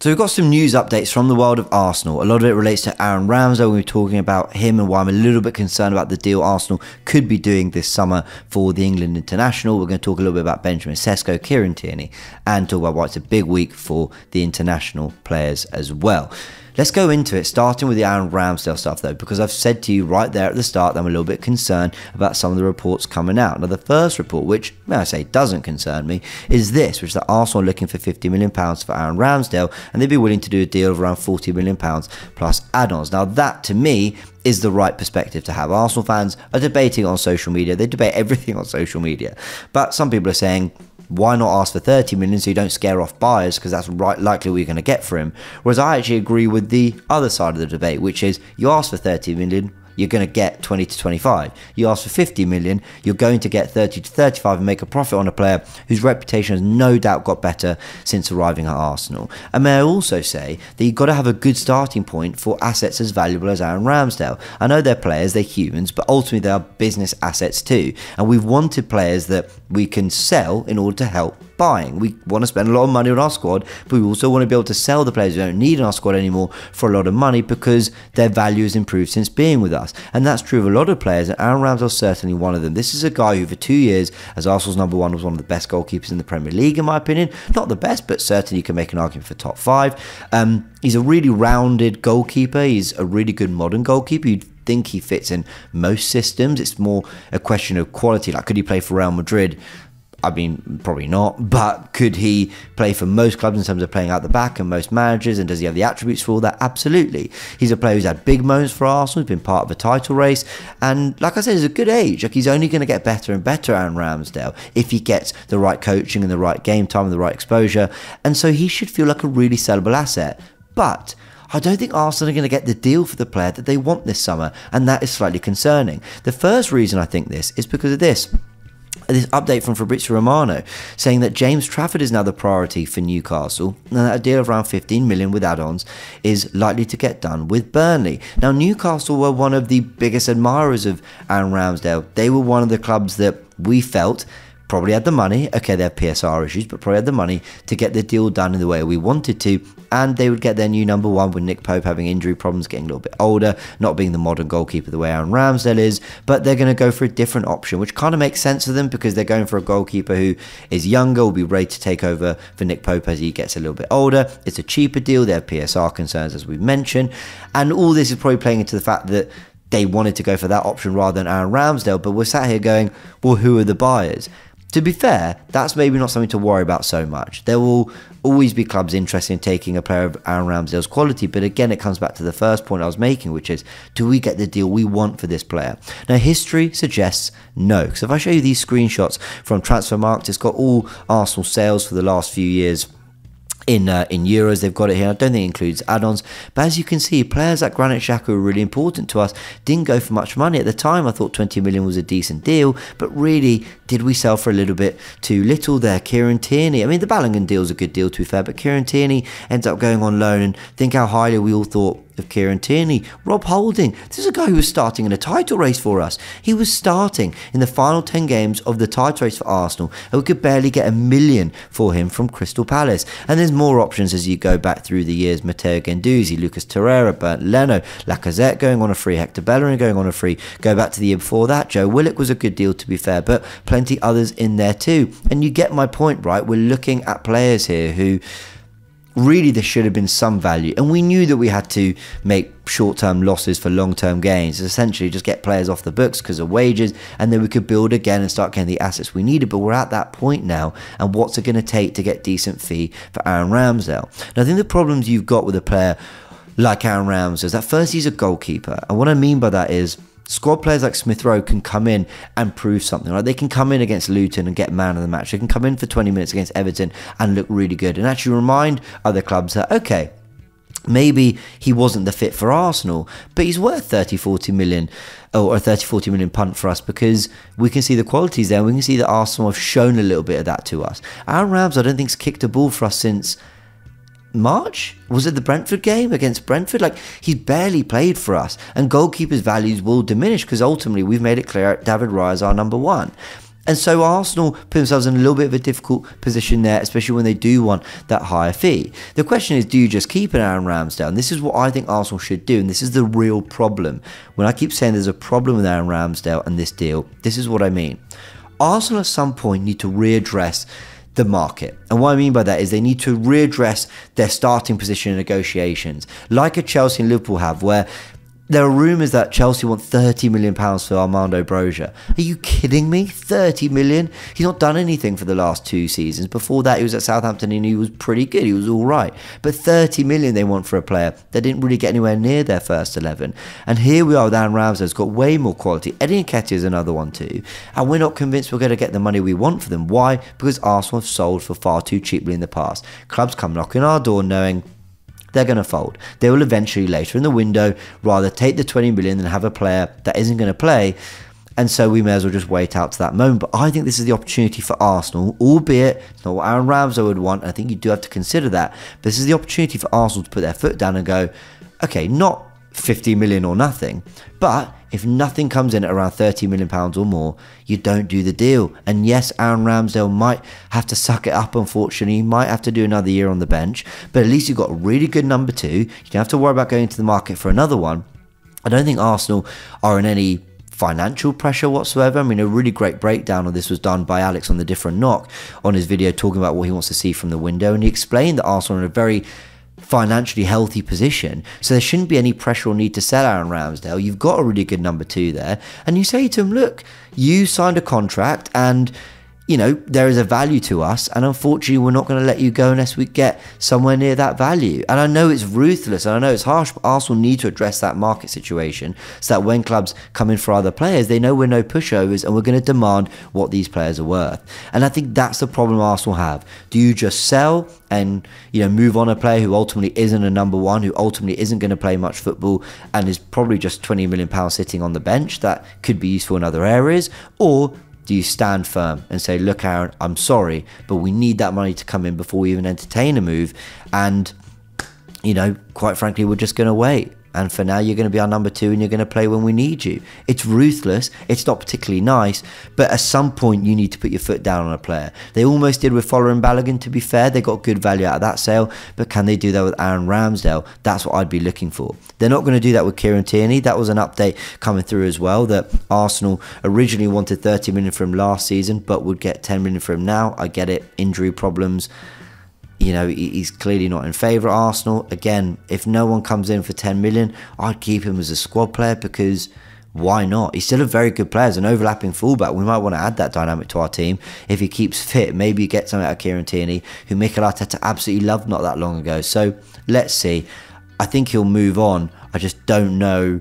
So we've got some news updates from the world of Arsenal. A lot of it relates to Aaron Ramsdale. We were talking about him and why I'm a little bit concerned about the deal Arsenal could be doing this summer for the England international. We're going to talk a little bit about Benjamin Sesko, Kieran Tierney, and talk about why it's a big week for the international players as well. Let's go into it, starting with the Aaron Ramsdale stuff though, because I've said to you right there at the start that I'm a little bit concerned about some of the reports coming out. Now the first report, which may I say doesn't concern me, is this, which is that Arsenal are looking for £50 million for Aaron Ramsdale, and they'd be willing to do a deal of around £40 million plus add-ons. Now that to me is the right perspective to have. Arsenal fans are debating on social media. They debate everything on social media. But some people are saying, why not ask for 30 million so you don't scare off buyers, because that's likely what you're going to get for him. Whereas I actually agree with the other side of the debate, which is you ask for 30 million, you're going to get 20 to 25. You ask for 50 million, you're going to get 30 to 35 and make a profit on a player whose reputation has no doubt got better since arriving at Arsenal. And may I also say that you've got to have a good starting point for assets as valuable as Aaron Ramsdale. I know they're players, they're humans, but ultimately they are business assets too. And we've wanted players that we can sell in order to help buying. We want to spend a lot of money on our squad, but we also want to be able to sell the players we don't need in our squad anymore for a lot of money because their value has improved since being with us. And that's true of a lot of players, and Aaron Ramsdale is certainly one of them. This is a guy who for 2 years, as Arsenal's number one, was one of the best goalkeepers in the Premier League, in my opinion. Not the best, but certainly you can make an argument for top 5. He's a really rounded goalkeeper. He's a really good modern goalkeeper. You'd think he fits in most systems. It's more a question of quality. Like, could he play for Real Madrid? I mean, probably not, but could he play for most clubs in terms of playing out the back and most managers, and does he have the attributes for all that? Absolutely. He's a player who's had big moments for Arsenal, he's been part of a title race, and like I said, he's a good age. Like, he's only going to get better and better, Aaron Ramsdale, if he gets the right coaching and the right game time and the right exposure, and so he should feel like a really sellable asset. But I don't think Arsenal are going to get the deal for the player that they want this summer, and that is slightly concerning. The first reason I think this is because of this update from Fabrizio Romano saying that James Trafford is now the priority for Newcastle, and that a deal of around 15 million with add-ons is likely to get done with Burnley. Now, Newcastle were one of the biggest admirers of Aaron Ramsdale. They were one of the clubs that we felt probably had the money, okay, they have PSR issues, but probably had the money to get the deal done in the way we wanted to, and they would get their new number one with Nick Pope having injury problems, getting a little bit older, not being the modern goalkeeper the way Aaron Ramsdale is, but they're going to go for a different option, which kind of makes sense for them because they're going for a goalkeeper who is younger, will be ready to take over for Nick Pope as he gets a little bit older. It's a cheaper deal, they have PSR concerns as we've mentioned, and all this is probably playing into the fact that they wanted to go for that option rather than Aaron Ramsdale, but we're sat here going, well, who are the buyers? To be fair, that's maybe not something to worry about so much. There will always be clubs interested in taking a player of Aaron Ramsdale's quality, but again, it comes back to the first point I was making, which is, do we get the deal we want for this player? Now, history suggests no, because if I show you these screenshots from Transfermarkt, it's got all Arsenal sales for the last few years in euros. They've got it here. I don't think it includes add-ons, but as you can see, players like Granit Xhaka are really important to us. Didn't go for much money at the time. I thought 20 million was a decent deal, but really, did we sell for a little bit too little there? Kieran Tierney, I mean, the Bellingham deal's a good deal to be fair, but Kieran Tierney ends up going on loan, and think how highly we all thought of Kieran Tierney. Rob Holding, this is a guy who was starting in a title race for us. He was starting in the final 10 games of the title race for Arsenal, and we could barely get $1 million for him from Crystal Palace. And there's more options as you go back through the years. Matteo Guendouzi, Lucas Torreira, Bernd Leno, Lacazette going on a free, Hector Bellerin going on a free. Go back to the year before that, Joe Willock was a good deal to be fair, but plenty others in there too. And you get my point, right? We're looking at players here who really there should have been some value, and we knew that we had to make short-term losses for long-term gains, essentially just get players off the books because of wages, and then we could build again and start getting the assets we needed. But we're at that point now, and what's it going to take to get decent fee for Aaron Ramsdale? Now, I think the problems you've got with a player like Aaron Ramsdale is that first, he's a goalkeeper, and what I mean by that is squad players like Smith Rowe can come in and prove something. Right? They can come in against Luton and get man of the match. They can come in for 20 minutes against Everton and look really good and actually remind other clubs that, okay, maybe he wasn't the fit for Arsenal, but he's worth 30-40 million or a 30-40 million punt for us because we can see the qualities there. We can see that Arsenal have shown a little bit of that to us. Aaron Ramsdale, I don't think, has kicked a ball for us since March? Was it the Brentford game against Brentford? Like, he's barely played for us, and goalkeepers' values will diminish because ultimately we've made it clear David Raya is our number one. And so Arsenal put themselves in a little bit of a difficult position there, especially when they do want that higher fee. The question is, do you just keep an Aaron Ramsdale? And this is what I think Arsenal should do, and this is the real problem. When I keep saying there's a problem with Aaron Ramsdale and this deal, this is what I mean. Arsenal at some point need to readdress the market. And what I mean by that is they need to readdress their starting position in negotiations, like a Chelsea and Liverpool have, where there are rumours that Chelsea want £30 million for Armando Broja. Are you kidding me? 30 million? He's not done anything for the last 2 seasons. Before that, he was at Southampton and he was pretty good. He was all right. But 30 million they want for a player that didn't really get anywhere near their first 11. And here we are with Aaron Ramsdale, who's got way more quality. Eddie Nketiah is another one too. And we're not convinced we're going to get the money we want for them. Why? Because Arsenal have sold for far too cheaply in the past. Clubs come knocking our door knowing they're going to fold. They will eventually later in the window rather take the 20 million than have a player that isn't going to play. And so we may as well just wait out to that moment. But I think this is the opportunity for Arsenal, albeit it's not what Aaron Ramsdale would want. I think you do have to consider that. But this is the opportunity for Arsenal to put their foot down and go, okay, not 50 million or nothing, but if nothing comes in at around £30 million or more, you don't do the deal. And yes, Aaron Ramsdale might have to suck it up, unfortunately. He might have to do another year on the bench, but at least you've got a really good number 2. You don't have to worry about going to the market for another one. I don't think Arsenal are in any financial pressure whatsoever. I mean, a really great breakdown of this was done by Alex on the Different Knock on his video, talking about what he wants to see from the window, and he explained that Arsenal are in a very financially healthy position, so there shouldn't be any pressure or need to sell Aaron Ramsdale. You've got a really good number 2 there, and you say to him, look, you signed a contract and you know, there is a value to us, and unfortunately we're not going to let you go unless we get somewhere near that value. And I know it's ruthless and I know it's harsh, but Arsenal need to address that market situation so that when clubs come in for other players, they know we're no pushovers and we're going to demand what these players are worth. And I think that's the problem Arsenal have. Do you just sell and, you know, move on a player who ultimately isn't a number 1, who ultimately isn't going to play much football and is probably just £20 million sitting on the bench that could be useful in other areas? Or do you stand firm and say, look, Aaron, I'm sorry, but we need that money to come in before we even entertain a move? And, you know, quite frankly, we're just going to wait. And for now, you're going to be our number 2 and you're going to play when we need you. It's ruthless. It's not particularly nice. But at some point, you need to put your foot down on a player. They almost did with Fowler and Balogun, to be fair. They got good value out of that sale. But can they do that with Aaron Ramsdale? That's what I'd be looking for. They're not going to do that with Kieran Tierney. That was an update coming through as well, that Arsenal originally wanted 30 million for him last season, but would get 10 million for him now. I get it. Injury problems. You know, he's clearly not in favour of Arsenal. Again, if no one comes in for 10 million, I'd keep him as a squad player, because why not? He's still a very good player as an overlapping fullback. We might want to add that dynamic to our team if he keeps fit. Maybe you get something out of Kieran Tierney, who Mikel Arteta absolutely loved not that long ago. So let's see. I think he'll move on. I just don't know.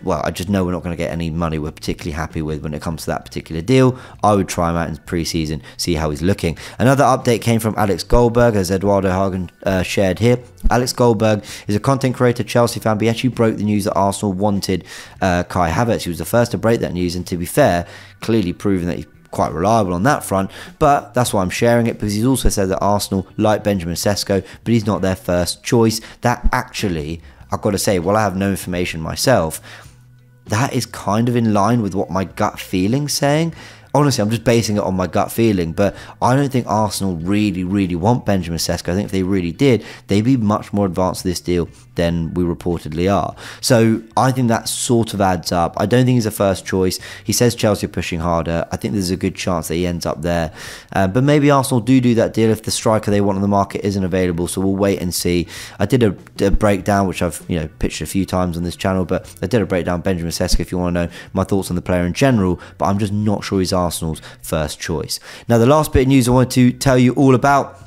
Well, I just know we're not going to get any money we're particularly happy with when it comes to that particular deal. I would try him out in pre-season, see how he's looking. Another update came from Alex Goldberg, as Eduardo Hagen shared here. Alex Goldberg is a content creator, Chelsea fan, but he actually broke the news that Arsenal wanted Kai Havertz. He was the first to break that news, and to be fair, clearly proven that he's quite reliable on that front. But that's why I'm sharing it, because he's also said that Arsenal like Benjamin Sesko, but he's not their first choice. That actually, I've got to say, while I have no information myself, that is kind of in line with what my gut feeling's saying. Honestly, I'm just basing it on my gut feeling, but I don't think Arsenal really want Benjamin Sesko. I think if they really did, they'd be much more advanced to this deal than we reportedly are. So I think that sort of adds up. I don't think he's a first choice. He says Chelsea are pushing harder. I think there's a good chance that he ends up there. But maybe Arsenal do that deal if the striker they want on the market isn't available. So we'll wait and see. I did a breakdown, which I've pitched a few times on this channel, but I did a breakdown Benjamin Sesko if you want to know my thoughts on the player in general. But I'm just not sure he's Arsenal's first choice. Now, the last bit of news I want to tell you all about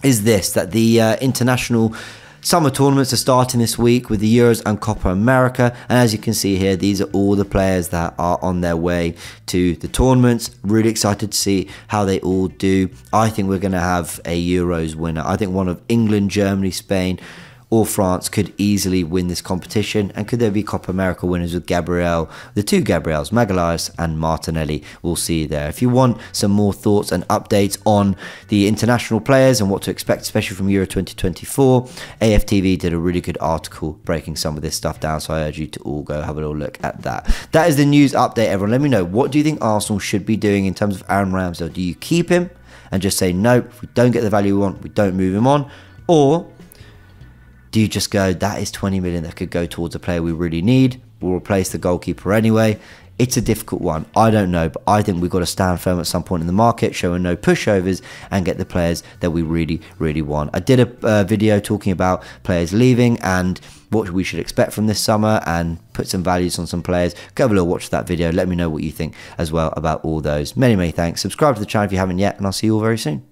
is this, that the international summer tournaments are starting this week with the Euros and Copa America, and as you can see here, these are all the players that are on their way to the tournaments. Really excited to see how they all do. I think we're going to have a Euros winner. I think one of England, Germany, Spain, or France could easily win this competition? And could there be Copa America winners with the two Gabriels, Magalhaes and Martinelli? We'll see you there. If you want some more thoughts and updates on the international players and what to expect, especially from Euro 2024, AFTV did a really good article breaking some of this stuff down, so I urge you to all go have a little look at that. That is the news update, everyone. Let me know, what do you think Arsenal should be doing in terms of Aaron Ramsdale? Do you keep him and just say, no, if we don't get the value we want, we don't move him on? Or do you just go, that is 20 million that could go towards a player we really need, we'll replace the goalkeeper anyway? It's a difficult one. I don't know, but I think we've got to stand firm at some point in the market, showing no pushovers, and get the players that we really, really want. I did a video talking about players leaving and what we should expect from this summer, and put some values on some players. Go have a little watch that video. Let me know what you think as well about all those. Many, many thanks. Subscribe to the channel if you haven't yet, and I'll see you all very soon.